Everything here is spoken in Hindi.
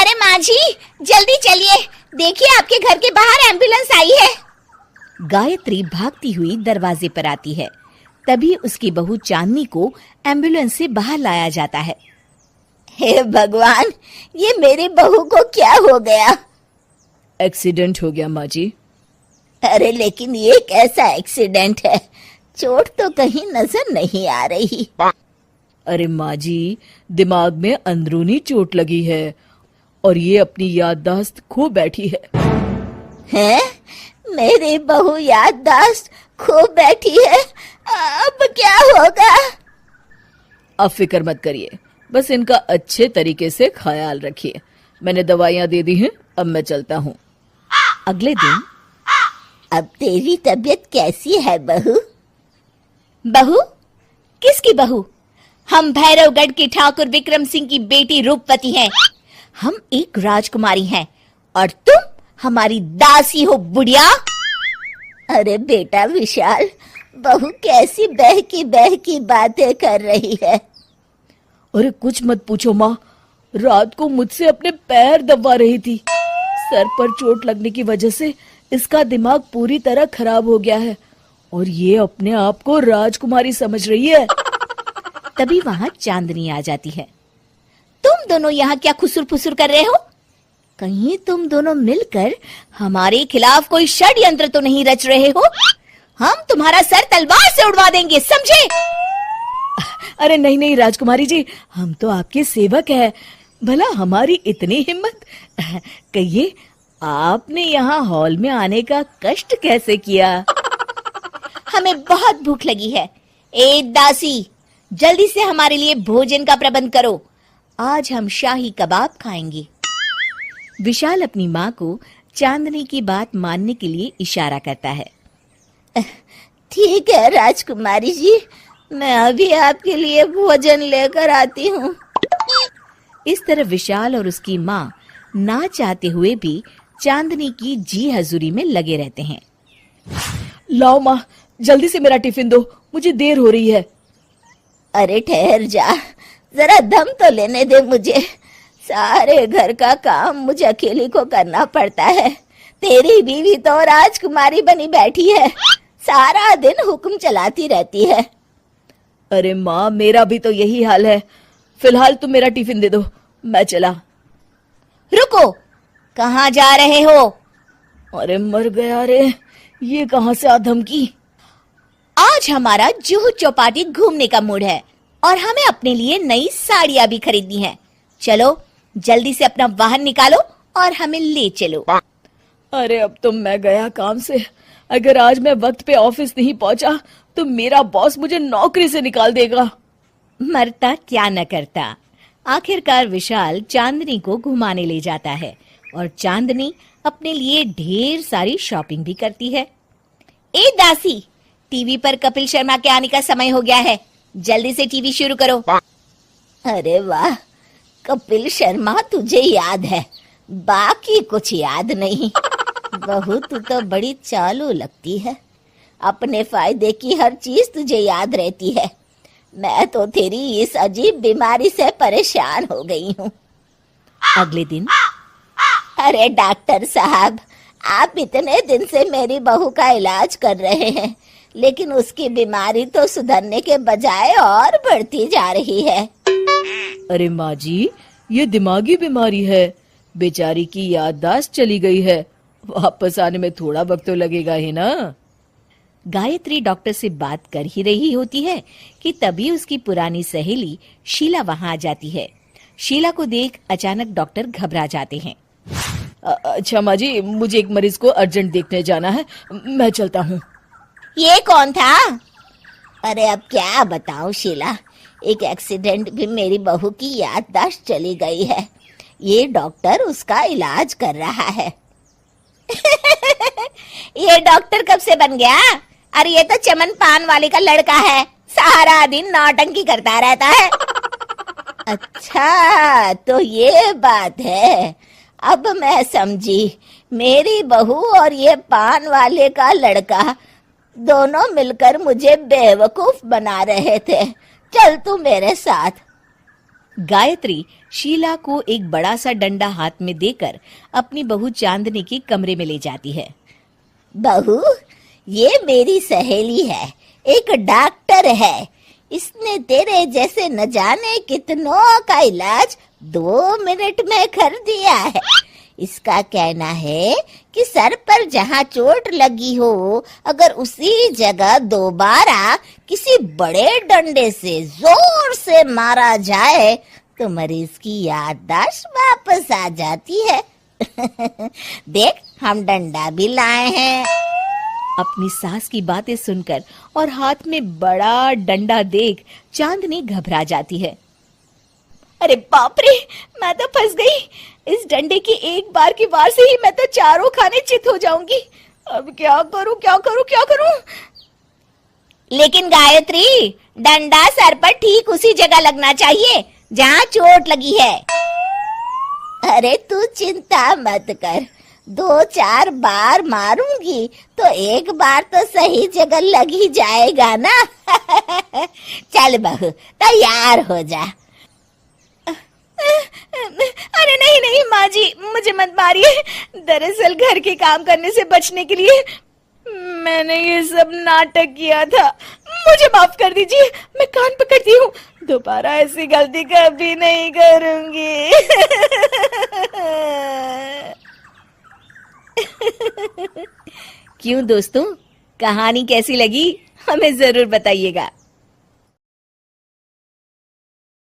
अरे माँ जी, जल्दी चलिए, देखिए आपके घर के बाहर एम्बुलेंस आई है। गायत्री भागती हुई दरवाजे पर आती है। तभी उसकी बहू चांदनी को एम्बुलेंस से बाहर लाया जाता है। हे भगवान, ये मेरी बहू को क्या हो गया? एक्सीडेंट हो गया माँ जी। अरे लेकिन ये कैसा एक्सीडेंट है? चोट तो कहीं नजर नहीं आ रही। अरे माँ जी, दिमाग में अंदरूनी चोट लगी है और ये अपनी याददाश्त खो बैठी है। हैं? मेरी बहू याददाश्त खो बैठी है, अब क्या होगा? अब फिक्र मत करिए, बस इनका अच्छे तरीके से ख्याल रखिए। मैंने दवाइयाँ दे दी हैं, अब मैं चलता हूँ। अगले दिन, अब तेरी तबीयत कैसी है बहू? बहू? किसकी बहू? हम भैरवगढ़ के ठाकुर विक्रम सिंह की बेटी रूपवती हैं। हम एक राजकुमारी हैं और तुम हमारी दासी हो बुढ़िया। अरे बेटा विशाल, बहू कैसी बहकी बातें कर रही है। अरे कुछ मत पूछो माँ, रात को मुझसे अपने पैर दबा रही थी। सर पर चोट लगने की वजह से इसका दिमाग पूरी तरह खराब हो गया है और ये अपने आप को राजकुमारी समझ रही है। तभी वहां चांदनी आ जाती है। तुम दोनों यहाँ क्या खुसुर फुसुर कर रहे हो? कहीं तुम दोनों मिलकर हमारे खिलाफ कोई षड्यंत्र तो नहीं रच रहे हो? हम तुम्हारा सर तलवार से उड़वा देंगे, समझे? अरे नहीं नहीं राजकुमारी जी, हम तो आपके सेवक हैं। भला हमारी इतनी हिम्मत? कहिए, आपने यहाँ हॉल में आने का कष्ट कैसे किया? हमें बहुत भूख लगी है। ए दासी, जल्दी से हमारे लिए भोजन का प्रबंध करो। आज हम शाही कबाब खाएंगे। विशाल अपनी माँ को चांदनी की बात मानने के लिए इशारा करता है। ठीक है राजकुमारी जी, मैं अभी आपके लिए भोजन लेकर आती हूँ। इस तरह विशाल और उसकी माँ ना चाहते हुए भी चांदनी की जी हजूरी में लगे रहते हैं। लाओ माँ, जल्दी से मेरा टिफिन दो, मुझे देर हो रही है। अरे ठहर जा, जरा दम तो लेने दे मुझे। सारे घर का काम मुझे अकेली को करना पड़ता है। तेरी बीवी तो राजकुमारी बनी बैठी है, सारा दिन हुक्म चलाती रहती है। अरे माँ, मेरा भी तो यही हाल है। फिलहाल तुम मेरा टिफिन दे दो, मैं चला। रुको, कहाँ जा रहे हो? अरे मर गया रे, ये कहाँ से आ धमकी? आज हमारा जुहू चौपाटी घूमने का मूड है और हमें अपने लिए नई साड़ियाँ भी खरीदनी है। चलो जल्दी से अपना वाहन निकालो और हमें ले चलो। अरे अब तो मैं गया काम से। अगर आज मैं वक्त पे ऑफिस नहीं पहुंचा तो मेरा बॉस मुझे नौकरी से निकाल देगा। मरता क्या न करता। आखिरकार विशाल चांदनी को घुमाने ले जाता है और चांदनी अपने लिए ढेर सारी शॉपिंग भी करती है। ए दासी, टीवी पर कपिल शर्मा के आने का समय हो गया है, जल्दी से टीवी शुरू करो। अरे वाह, कपिल शर्मा तुझे याद है, बाकी कुछ याद नहीं। बहू तू तो बड़ी चालू लगती है, अपने फायदे की हर चीज तुझे याद रहती है। मैं तो तेरी इस अजीब बीमारी से परेशान हो गई हूँ। अगले दिन, अरे डॉक्टर साहब, आप इतने दिन से मेरी बहू का इलाज कर रहे हैं, लेकिन उसकी बीमारी तो सुधरने के बजाय और बढ़ती जा रही है। अरे माँ जी, ये दिमागी बीमारी है। बेचारी की याददाश्त चली गई है, वापस आने में थोड़ा वक्त तो लगेगा ही ना। गायत्री डॉक्टर से बात कर ही रही होती है कि तभी उसकी पुरानी सहेली शीला वहां आ जाती है। शीला को देख अचानक डॉक्टर घबरा जाते हैं। अच्छा माँ जी, मुझे एक मरीज को अर्जेंट देखने जाना है, मैं चलता हूँ। ये कौन था? अरे अब क्या बताऊं शीला, एक एक्सीडेंट भी मेरी बहू की याददाश्त चली गई है। ये डॉक्टर उसका इलाज कर रहा है। ये डॉक्टर कब से बन गया? अरे ये तो चमन पान वाले का लड़का है, सारा दिन नौटंकी करता रहता है। अच्छा तो ये बात है, अब मैं समझी। मेरी बहू और ये पान वाले का लड़का दोनों मिलकर मुझे बेवकूफ बना रहे थे। चल तू मेरे साथ। गायत्री शीला को एक बड़ा सा डंडा हाथ में देकर अपनी बहू चांदनी के कमरे में ले जाती है। बहू, ये मेरी सहेली है, एक डॉक्टर है। इसने तेरे जैसे न जाने कितनों का इलाज 2 मिनट में कर दिया है। इसका कहना है कि सर पर जहाँ चोट लगी हो, अगर उसी जगह दोबारा किसी बड़े डंडे से जोर से मारा जाए तो मरीज की याददाश्त वापस आ जाती है। देख, हम डंडा भी लाए हैं। अपनी सास की बातें सुनकर और हाथ में बड़ा डंडा देख चांदनी घबरा जाती है। अरे बाप रे, मैं तो फंस गई। इस डंडे की एक बार की वार से ही मैं तो चारों खाने चित हो जाऊंगी। अब क्या करूं, क्या करूं, क्या करूं? लेकिन गायत्री, डंडा सर पर ठीक उसी जगह लगना चाहिए जहाँ चोट लगी है। अरे तू चिंता मत कर, 2-4 बार मारूंगी तो एक बार तो सही जगह लग ही जाएगा ना। चल बहू, तैयार हो जा। अरे नहीं नहीं माँ जी, मुझे मत मारिए। दरअसल घर के काम करने से बचने के लिए मैंने ये सब नाटक किया था। मुझे माफ कर दीजिए, मैं कान पकड़ती हूँ। दोबारा ऐसी गलती कभी नहीं करूंगी। क्यों दोस्तों, कहानी कैसी लगी हमें जरूर बताइएगा।